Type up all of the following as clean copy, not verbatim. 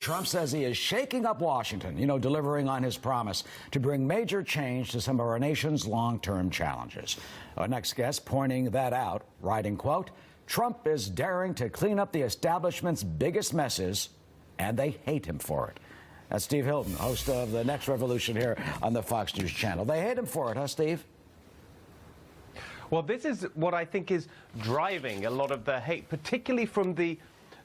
Trump says he is shaking up Washington, delivering on his promise to bring major change to some of our nation's long-term challenges. Our next guest pointing that out, writing, quote, Trump is daring to clean up the establishment's biggest messes, and they hate him for it. That's Steve Hilton, host of The Next Revolution here on the Fox News channel. They hate him for it, huh, Steve? Well, this is what I think is driving a lot of the hate, particularly from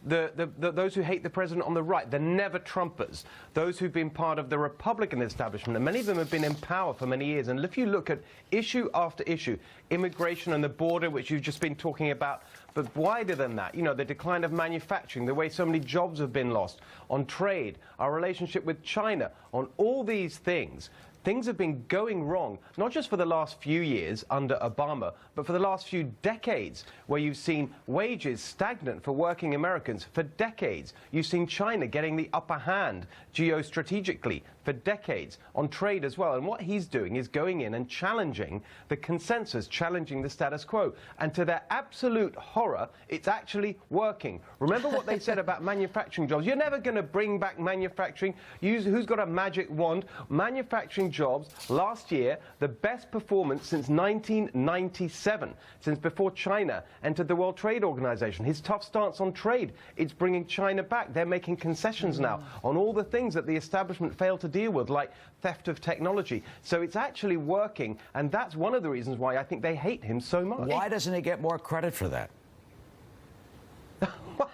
those who hate the president on the right, the never-Trumpers, those who've been part of the Republican establishment, and many of them have been in power for many years. And if you look at issue after issue, immigration and the border, which you've just been talking about, but wider than that, the decline of manufacturing, the way so many jobs have been lost, on trade, our relationship with China, on all these things. Things have been going wrong, not just for the last few years under Obama, but for the last few decades, where you've seen wages stagnant for working Americans for decades. You've seen China getting the upper hand geostrategically for decades on trade as well. And what he's doing is going in and challenging the consensus, challenging the status quo. And to their absolute horror, it's actually working. Remember what they said about manufacturing jobs. You're never going to bring back manufacturing. Who's got a magic wand? Manufacturing jobs last year, the best performance since 1997, since before China entered the World Trade Organization. His tough stance on trade, it's bringing China back. They're making concessions now on all the things that the establishment failed to deal with, like theft of technology. So it's actually working, and that's one of the reasons why I think they hate him so much. Why doesn't he get more credit for that?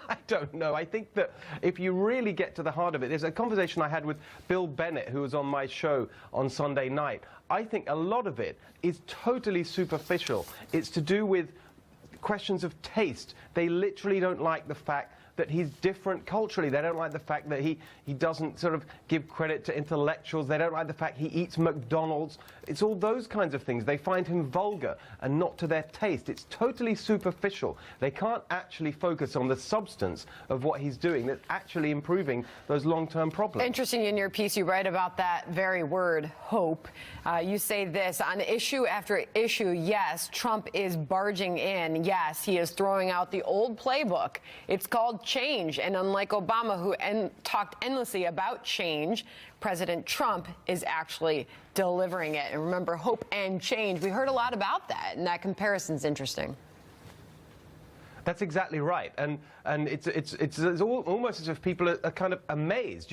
I don't know. I think that if you really get to the heart of it, there's a conversation I had with Bill Bennett, who was on my show on Sunday night. I think a lot of it is totally superficial. It's to do with questions of taste. They literally don't like the fact that he's different culturally. They don't like the fact that he doesn't sort of give credit to intellectuals. They don't like the fact he eats McDonald's. It's all those kinds of things. They find him vulgar and not to their taste. It's totally superficial. They can't actually focus on the substance of what he's doing that's actually improving those long-term problems. Interesting, in your piece, you write about that very word, hope. You say this, on issue after issue, yes, Trump is barging in. Yes, he is throwing out the old playbook. It's called change. And unlike Obama, who talked endlessly about change, President Trump is actually delivering it. And remember, hope and change. We heard a lot about that, and that comparison's interesting. That's exactly right, and it's almost as if people are kind of amazed.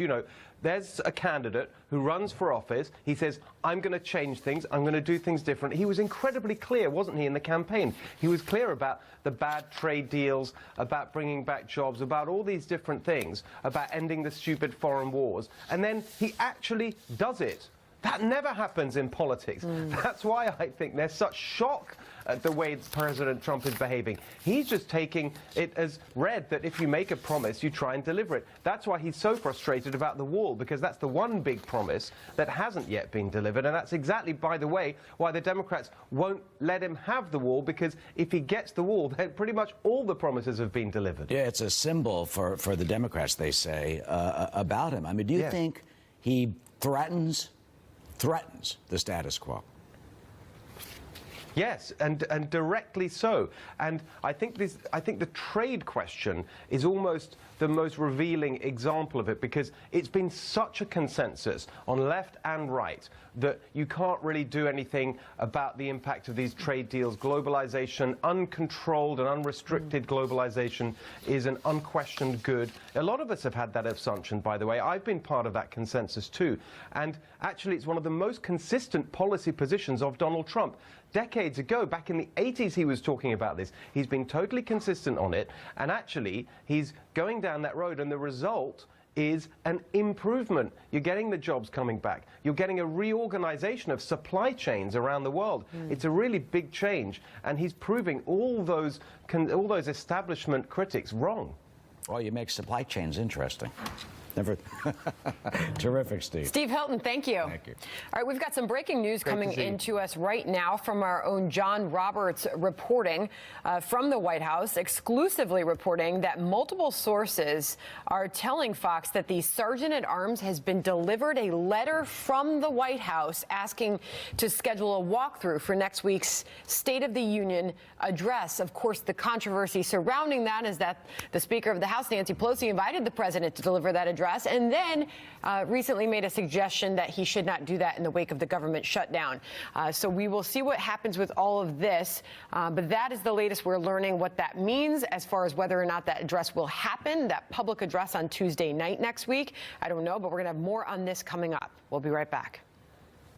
There's a candidate who runs for office. He says, I'm going to change things. I'm going to do things different. He was incredibly clear, wasn't he, in the campaign? He was clear about the bad trade deals, about bringing back jobs, about all these different things, about ending the stupid foreign wars. And then he actually does it. That never happens in politics. That's why I think there's such shock at the way President Trump is behaving. He's just taking it as read that if you make a promise, you try and deliver it. That's why he's so frustrated about the wall, because that's the one big promise that hasn't yet been delivered. And that's exactly, by the way, why the Democrats won't let him have the wall, because if he gets the wall, then pretty much all the promises have been delivered. Yeah, it's a symbol for the Democrats, they say, about him. I mean, do you think he threatens the status quo? Yes, and directly so. And I think the trade question is almost the most revealing example of it, because it's been such a consensus on left and right that you can't really do anything about the impact of these trade deals. Globalization, uncontrolled and unrestricted globalization, is an unquestioned good. A lot of us have had that assumption, by the way. I've been part of that consensus too. And actually, it's one of the most consistent policy positions of Donald Trump. Decades ago, back in the 80s, he was talking about this. He's been totally consistent on it, and actually, he's going down that road, and the result is an improvement. You're getting the jobs coming back. You're getting a reorganization of supply chains around the world. It's a really big change, and he's proving all those establishment critics wrong. Well, you make supply chains interesting. Never. Terrific, Steve. Steve Hilton, thank you. Thank you. All right, we've got some breaking news coming into us right now from our own John Roberts, reporting from the White House, exclusively reporting that multiple sources are telling Fox that the Sergeant at Arms has been delivered a letter from the White House asking to schedule a walkthrough for next week's State of the Union address. Of course, the controversy surrounding that is that the Speaker of the House, Nancy Pelosi, invited the president to deliver that address address, and then recently made a suggestion that he should not do that in the wake of the government shutdown. So we will see what happens with all of this, but that is the latest we're learning what that means as far as whether or not that address will happen, that public address on Tuesday night next week. I don't know, but we're going to have more on this coming up. We'll be right back.